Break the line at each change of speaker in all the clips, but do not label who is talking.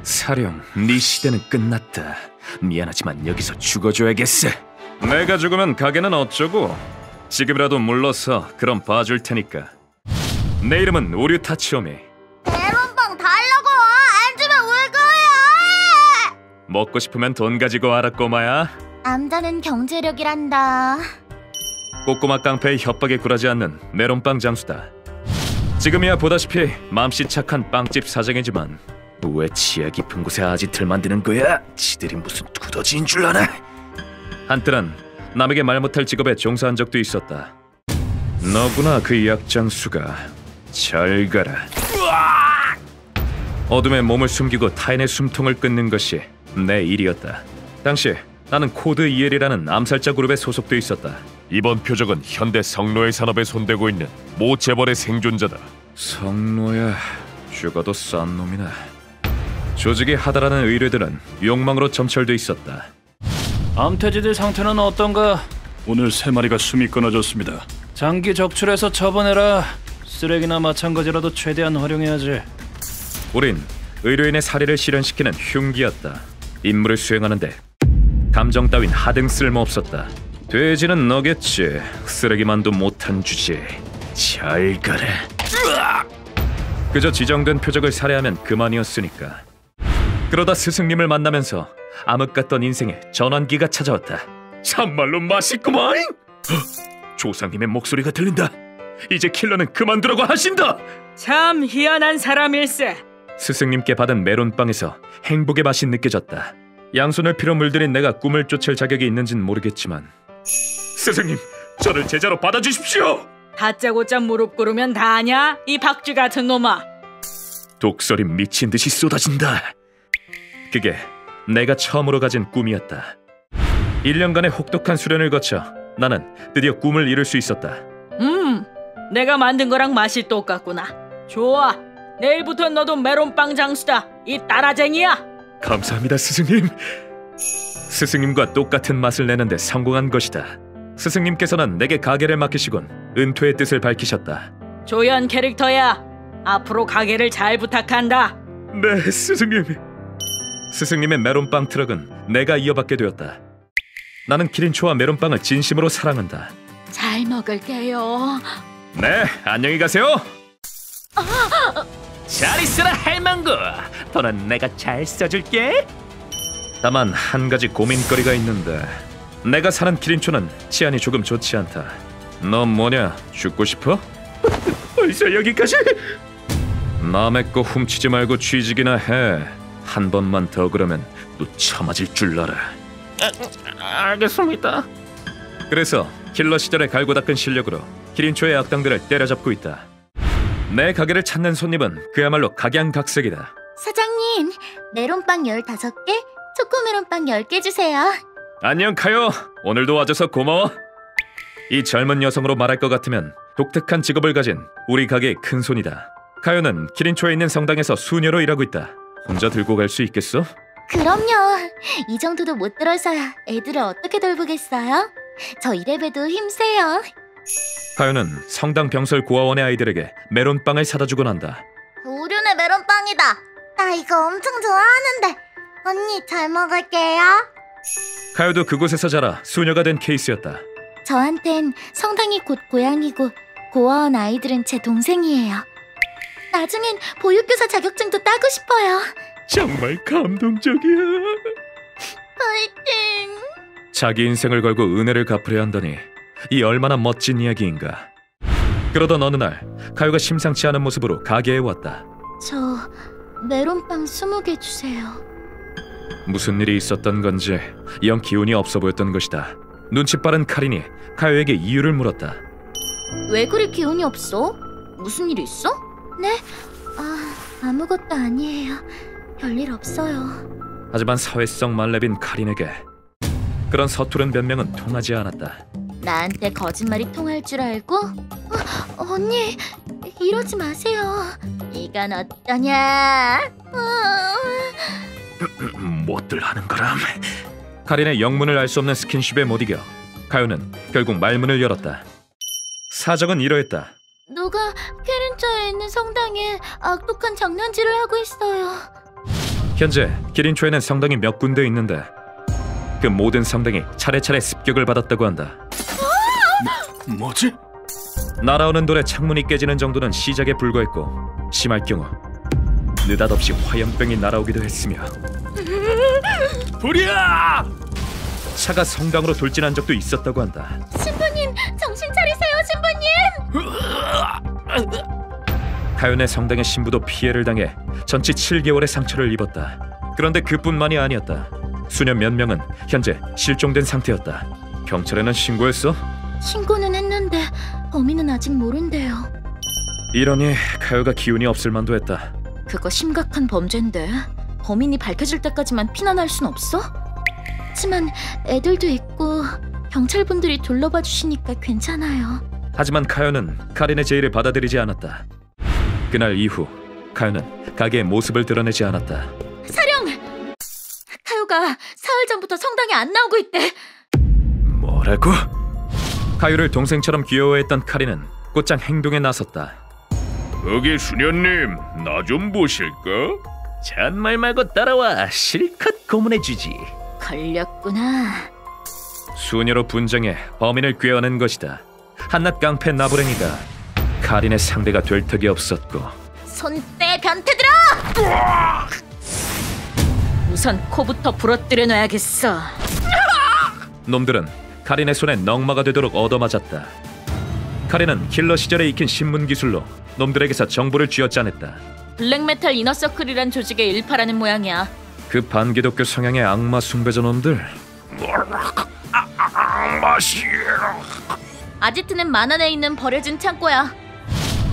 사령, 네 시대는 끝났다. 미안하지만 여기서 죽어줘야겠어. 내가 죽으면 가게는 어쩌고? 지금이라도 물러서 그럼 봐줄 테니까. 내 이름은 오류 타치오미.
메론빵 달라고! 안 주면 울 거야!
먹고 싶으면 돈 가지고 와라 꼬마야.
남자는 경제력이란다.
꼬꼬마 깡패의 협박에 굴하지 않는 메론빵 장수다. 지금이야 보다시피 맘씨 착한 빵집 사장이지만 왜 지하 깊은 곳에 아지트를 만드는 거야? 지들이 무슨 두더지인 줄 아나? 한때는 남에게 말 못할 직업에 종사한 적도 있었다. 너구나 그 약장수가. 잘 가라. 어둠에 몸을 숨기고 타인의 숨통을 끊는 것이 내 일이었다. 당시 나는 코드 EL이라는 암살자 그룹에 소속돼 있었다.
이번 표적은 현대 성노예 산업에 손대고 있는 모 재벌의 생존자다.
성노야, 죽어도 싼 놈이네. 조직이 하다라는 의뢰들은 욕망으로 점철돼 있었다.
암태지들 상태는 어떤가?
오늘 3마리가 숨이 끊어졌습니다.
장기 적출해서 처분해라. 쓰레기나 마찬가지라도 최대한 활용해야지.
우린 의료인의 사례를 실현시키는 흉기였다. 임무를 수행하는데 감정 따윈 하등 쓸모없었다. 돼지는 너겠지. 쓰레기만도 못한 주제. 잘 가라. 그저 지정된 표적을 살해하면 그만이었으니까. 그러다 스승님을 만나면서 암흑 같던 인생에 전환기가 찾아왔다. 참말로 맛있구만. 조상님의 목소리가 들린다. 이제 킬러는 그만두라고 하신다.
참 희한한 사람일세.
스승님께 받은 메론빵에서 행복의 맛이 느껴졌다. 양손을 피로 물들인 내가 꿈을 쫓을 자격이 있는진 모르겠지만 스승님, 저를 제자로 받아주십시오.
다짜고짜 무릎 꿇으면 다 아냐? 이 박쥐 같은 놈아.
독설이 미친 듯이 쏟아진다. 그게 내가 처음으로 가진 꿈이었다. 1년간의 혹독한 수련을 거쳐 나는 드디어 꿈을 이룰 수 있었다.
내가 만든 거랑 맛이 똑같구나. 좋아, 내일부터 너도 메론빵 장수다. 이 따라쟁이야.
감사합니다, 스승님. 스승님과 똑같은 맛을 내는데 성공한 것이다. 스승님께서는 내게 가게를 맡기시곤 은퇴의 뜻을 밝히셨다.
조연 캐릭터야. 앞으로 가게를 잘 부탁한다.
네, 스승님. 스승님의 메론빵 트럭은 내가 이어받게 되었다. 나는 기린초와 메론빵을 진심으로 사랑한다.
잘 먹을게요.
네, 안녕히 가세요. 잘 있어라 할망구. 돈은 내가 잘 써줄게. 다만 한 가지 고민거리가 있는데 내가 사는 기린초는 치안이 조금 좋지 않다. 너 뭐냐? 죽고 싶어? 벌써 여기까지? 남의 거 훔치지 말고 취직이나 해. 한 번만 더 그러면 또 처맞을 줄 알아. 알겠습니다. 그래서 킬러 시절에 갈고 닦은 실력으로 기린초의 악당들을 때려잡고 있다. 내 가게를 찾는 손님은 그야말로 각양각색이다.
사장님, 메론빵 15개, 초코메론빵 10개 주세요.
안녕 카요. 오늘도 와줘서 고마워. 이 젊은 여성으로 말할 것 같으면 독특한 직업을 가진 우리 가게의 큰손이다. 카요는 기린초에 있는 성당에서 수녀로 일하고 있다. 혼자 들고 갈 수 있겠어?
그럼요. 이 정도도 못 들어서야 애들을 어떻게 돌보겠어요? 저 이래봬도 힘세요.
카요는 성당 병설 고아원의 아이들에게 메론빵을 사다 주곤 한다.
오륜의 메론빵이다. 나 이거 엄청 좋아하는데. 언니 잘 먹을게요.
카요도 그곳에서 자라 수녀가 된 케이스였다.
저한텐 성당이 곧 고향이고 고아원 아이들은 제 동생이에요. 나중엔 보육교사 자격증도 따고 싶어요.
정말 감동적이야.
파이팅!
자기 인생을 걸고 은혜를 갚으려 한다니 이 얼마나 멋진 이야기인가. 그러던 어느 날 카요가 심상치 않은 모습으로 가게에 왔다.
저 메론빵 20개 주세요.
무슨 일이 있었던 건지 영 기운이 없어 보였던 것이다. 눈치 빠른 카린이 카요에게 이유를 물었다.
왜 그리 기운이 없어? 무슨 일 있어? 네? 아무것도 아니에요. 별일 없어요.
하지만 사회성 말레빈 카린에게 그런 서투른 변명은 통하지 않았다.
나한테 거짓말이 통할 줄 알고? 언니, 이러지 마세요. 이건 어떠냐?
뭐들 하는 거람? 카린의 영문을 알 수 없는 스킨십에 못 이겨 카요는 결국 말문을 열었다. 사정은 이러했다.
누가 캐린처에 있는 성당에 악독한 장난질을 하고 있어요.
현재 기린초에는 성당이 몇 군데 있는데 그 모든 성당이 차례차례 습격을 받았다고 한다.
뭐지?
날아오는 돌에 창문이 깨지는 정도는 시작에 불과했고 심할 경우 느닷없이 화염병이 날아오기도 했으며
불이야!
차가 성당으로 돌진한 적도 있었다고 한다.
신부님, 정신 차리세요, 신부님!
카요네 성당의 신부도 피해를 당해 전치 7개월의 상처를 입었다. 그런데 그뿐만이 아니었다. 수녀 몇 명은 현재 실종된 상태였다. 경찰에는 신고했어?
신고는 했는데 범인은 아직 모른대요.
이러니 카요가 기운이 없을 만도 했다.
그거 심각한 범죄인데 범인이 밝혀질 때까지만 피난할 순 없어? 하지만 애들도 있고 경찰분들이 둘러봐 주시니까 괜찮아요.
하지만 카요는 카린의 제의를 받아들이지 않았다. 그날 이후 카요는 가게의 모습을 드러내지 않았다.
사령! 카요가 사흘 전부터 성당에 안 나오고 있대.
뭐라고? 카요를 동생처럼 귀여워했던 카린은 곧장 행동에 나섰다.
거기 수녀님, 나 좀 보실까?
잔말 말고 따라와. 실컷 고문해주지.
걸렸구나.
수녀로 분장해 범인을 꿰어낸 것이다. 한낱 깡패 나부랭이가 카린의 상대가 될 턱이 없었고.
손 떼, 변태들아!
우선 코부터 부러뜨려 놔야겠어.
놈들은 카린의 손에 넝마가 되도록 얻어맞았다. 카린은 킬러 시절에 익힌 신문 기술로 놈들에게서 정보를 쥐어짜냈다.
블랙메탈 이너서클이란 조직의 일파라는 모양이야.
그 반기독교 성향의 악마 숭배자 놈들.
아지트는 만안에 있는 버려진 창고야.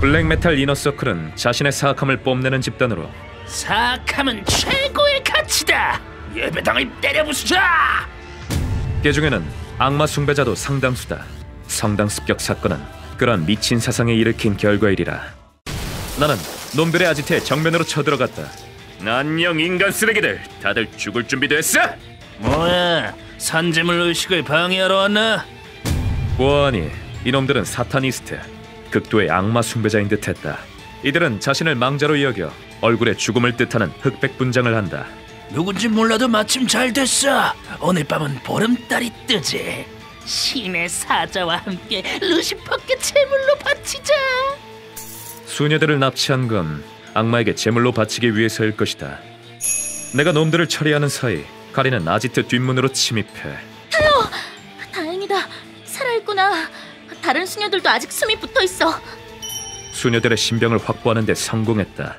블랙메탈 이너서클은 자신의 사악함을 뽐내는 집단으로
사악함은 최고의 가치다. 예배당을 때려 부수자.
그 중에는 악마 숭배자도 상당수다. 성당 습격 사건은 그러한 미친 사상에 일으킨 결과이리라. 나는 놈들의 아지트에 정면으로 쳐들어갔다. 안녕 인간 쓰레기들, 다들 죽을 준비됐어?
뭐야, 산재물 의식을 방해하러 왔나?
보아하니 이놈들은 사타니스트, 극도의 악마 숭배자인 듯했다. 이들은 자신을 망자로 여겨 얼굴에 죽음을 뜻하는 흑백 분장을 한다.
누군지 몰라도 마침 잘 됐어. 오늘 밤은 보름달이 뜨지. 신의 사자와 함께 루시퍼께 제물로 바치자.
수녀들을 납치한 건 악마에게 제물로 바치기 위해서일 것이다. 내가 놈들을 처리하는 사이 카린은 아지트 뒷문으로 침입해.
다행이다. 살아있구나. 다른 수녀들도 아직 숨이 붙어있어.
수녀들의 신병을 확보하는 데 성공했다.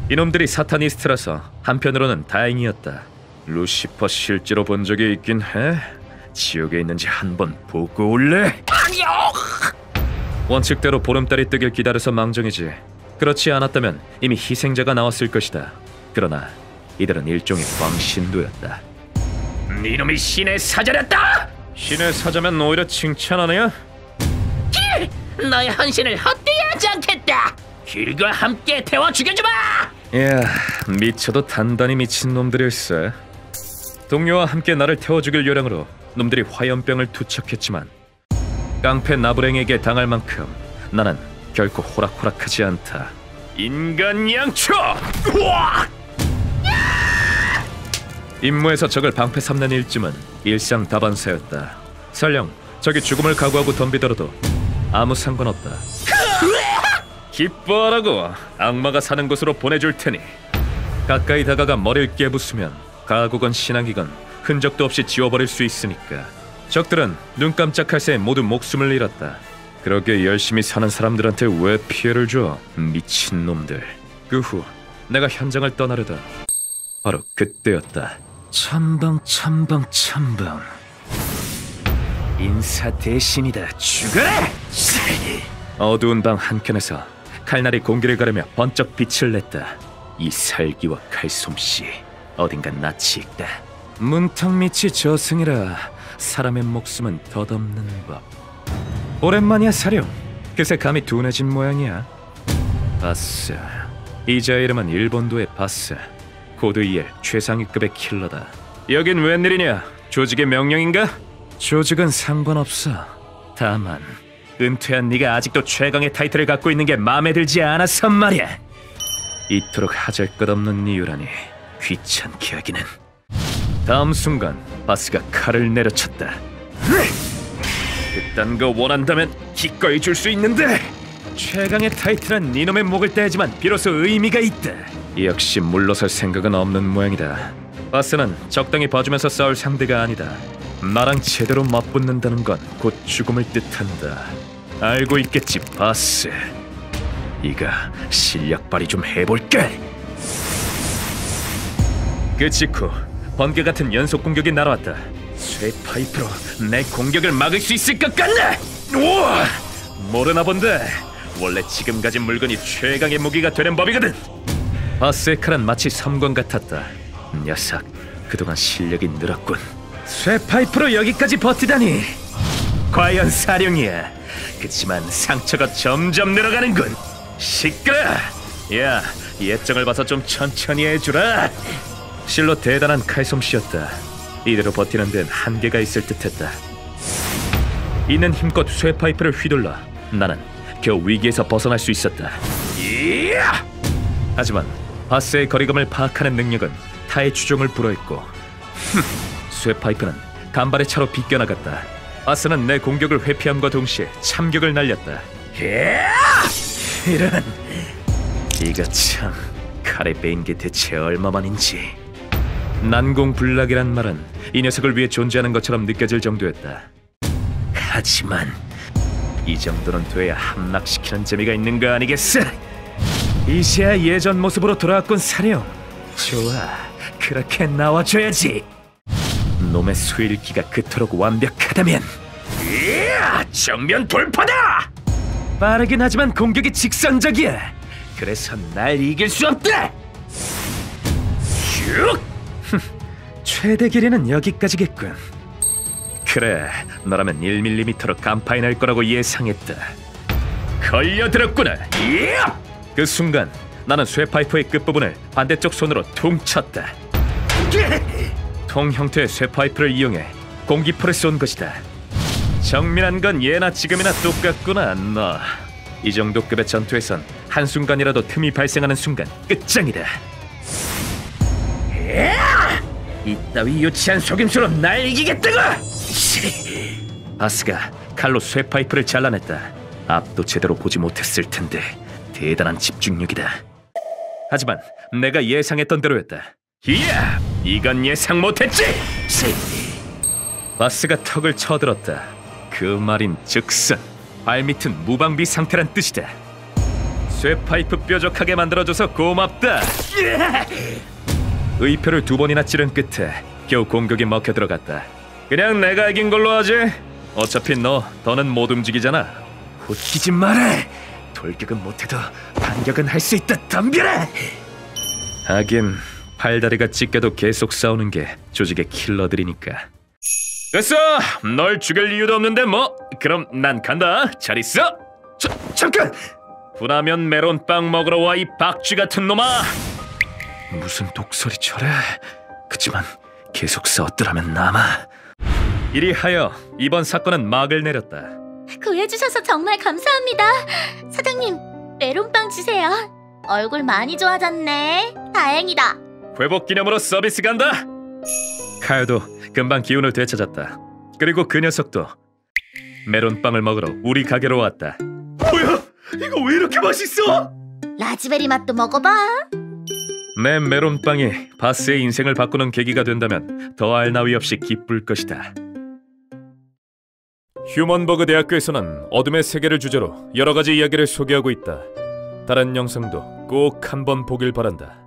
이놈들이 사타니스트라서 한편으로는 다행이었다. 루시퍼 실제로 본 적이 있긴 해? 지옥에 있는지 한번 보고 올래? 아니요! 원칙대로 보름달이 뜨길 기다려서 망정이지. 그렇지 않았다면 이미 희생자가 나왔을 것이다. 그러나 이들은 일종의 광신도였다. 이놈이 신의 사자였다! 신의 사자면 오히려 칭찬하네요?
너의 헌신을 헛되이 하지 않겠다. 길과 함께 태워 죽여주마.
이야, 미쳐도 단단히 미친 놈들일세. 동료와 함께 나를 태워 죽일 요량으로 놈들이 화염병을 투척했지만 깡패 나부랭에게 당할 만큼 나는 결코 호락호락하지 않다. 인간 양초! 우와! 임무에서 적을 방패 삼는 일쯤은 일상다반사였다. 설령 적이 죽음을 각오하고 덤비더라도 아무 상관없다. 기뻐하라고. 악마가 사는 곳으로 보내줄 테니. 가까이 다가가 머리를 깨부수면 가곡은 신앙이건 흔적도 없이 지워버릴 수 있으니까. 적들은 눈 깜짝할 새에 모두 목숨을 잃었다. 그렇게 열심히 사는 사람들한테 왜 피해를 줘? 미친놈들. 그 후 내가 현장을 떠나려다 바로 그때였다. 첨벙 인사 대신이다. 죽어라! 어두운 방 한켠에서 칼날이 공기를 가르며 번쩍 빛을 냈다. 이 살기와 칼솜씨 어딘가 낯이 익다. 문턱밑이 저승이라 사람의 목숨은 덧없는 법. 오랜만이야 사령. 그새 감이 둔해진 모양이야. 바스. 이자의 이름은 일본도의 바스. 코드 2의 최상위급의 킬러다. 여긴 웬일이냐? 조직의 명령인가? 조직은 상관없어. 다만 은퇴한 네가 아직도 최강의 타이틀을 갖고 있는 게 마음에 들지 않아서 말이야. 이토록 하잘것없는 이유라니 귀찮게 하기는. 다음 순간 바스가 칼을 내려쳤다. 그딴 거 원한다면 기꺼이 줄 수 있는데, 최강의 타이틀은 니놈의 목을 떼지만 비로소 의미가 있다. 역시 물러설 생각은 없는 모양이다. 바스는 적당히 봐주면서 싸울 상대가 아니다. 나랑 제대로 맞붙는다는 건 곧 죽음을 뜻한다. 알고 있겠지, 바스. 이가 실력 발휘 좀 해볼까? 그 직후 번개 같은 연속 공격이 날아왔다. 쇠 파이프로 내 공격을 막을 수 있을 것 같나? 우와! 모르나 본데 원래 지금 가진 물건이 최강의 무기가 되는 법이거든. 바스의 칼은 마치 섬광 같았다. 녀석, 그동안 실력이 늘었군. 쇠 파이프로 여기까지 버티다니. 과연 사령이야. 그치만 상처가 점점 늘어가는군. 시끄러! 야, 예정을 봐서 좀 천천히 해주라. 실로 대단한 칼솜씨였다. 이대로 버티는 데는 한계가 있을 듯했다. 이는 힘껏 쇠 파이프를 휘둘러 나는 겨우 위기에서 벗어날 수 있었다. 이야! 하지만 바스의 거리감을 파악하는 능력은 타의 추종을 불허했고, 쇠 파이프는 간발의 차로 비껴나갔다. 바스는 내 공격을 회피함과 동시에 참격을 날렸다. 이런, 이거 참 칼에 베인 게 대체 얼마만인지. 난공불락이란 말은 이 녀석을 위해 존재하는 것처럼 느껴질 정도였다. 하지만 이 정도는 돼야 함락시키는 재미가 있는 거 아니겠어? 이제야 예전 모습으로 돌아왔군, 사령. 좋아, 그렇게 나와줘야지. 놈의 수일기가 그토록 완벽하다면. 이야, 정면 돌파다! 빠르긴 하지만 공격이 직선적이야. 그래서 날 이길 수 없다. 슉! 최대 길이는 여기까지겠군. 그래, 너라면 1mm로 간파해 낼 거라고 예상했다. 걸려들었구나. 이야! 그 순간 나는 쇠파이프의 끝부분을 반대쪽 손으로 퉁 쳤다. 통 형태의 쇠파이프를 이용해 공기포를 쏜 것이다. 정밀한 건 예나 지금이나 똑같구나, 너. 이 정도 급의 전투에선 한순간이라도 틈이 발생하는 순간 끝장이다. 이따위 유치한 속임수로 날 이기겠다고! 바스가 칼로 쇠파이프를 잘라냈다. 앞도 제대로 보지 못했을 텐데 대단한 집중력이다. 하지만 내가 예상했던 대로였다. 이야! 이건 예상 못했지! 바스가 턱을 쳐들었다. 그 말인 즉슨 발밑은 무방비 상태란 뜻이다. 쇠파이프 뾰족하게 만들어줘서 고맙다. 의표를 2번이나 찌른 끝에 겨우 공격이 먹혀 들어갔다. 그냥 내가 이긴 걸로 하지. 어차피 너 더는 못 움직이잖아. 웃기지 마라. 돌격은 못해도 반격은 할 수 있다, 덤벼라. 하긴 팔다리가 찢겨도 계속 싸우는 게 조직의 킬러들이니까. 됐어! 널 죽일 이유도 없는데 뭐. 그럼 난 간다. 잘 있어. 잠깐! 분하면 메론빵 먹으러 와, 이 박쥐 같은 놈아. 무슨 독설이 저래. 그치만 계속 싸웠더라면 남아. 이리하여 이번 사건은 막을 내렸다.
구해주셔서 정말 감사합니다. 사장님, 메론빵 주세요. 얼굴 많이 좋아졌네. 다행이다.
회복 기념으로 서비스 간다. 카요도 금방 기운을 되찾았다. 그리고 그 녀석도 메론빵을 먹으러 우리 가게로 왔다. 뭐야? 이거 왜 이렇게 맛있어?
라즈베리 맛도 먹어봐.
내 메론빵이 바스의 인생을 바꾸는 계기가 된다면 더할 나위 없이 기쁠 것이다. 휴먼버그 대학교에서는 어둠의 세계를 주제로 여러 가지 이야기를 소개하고 있다. 다른 영상도 꼭 한번 보길 바란다.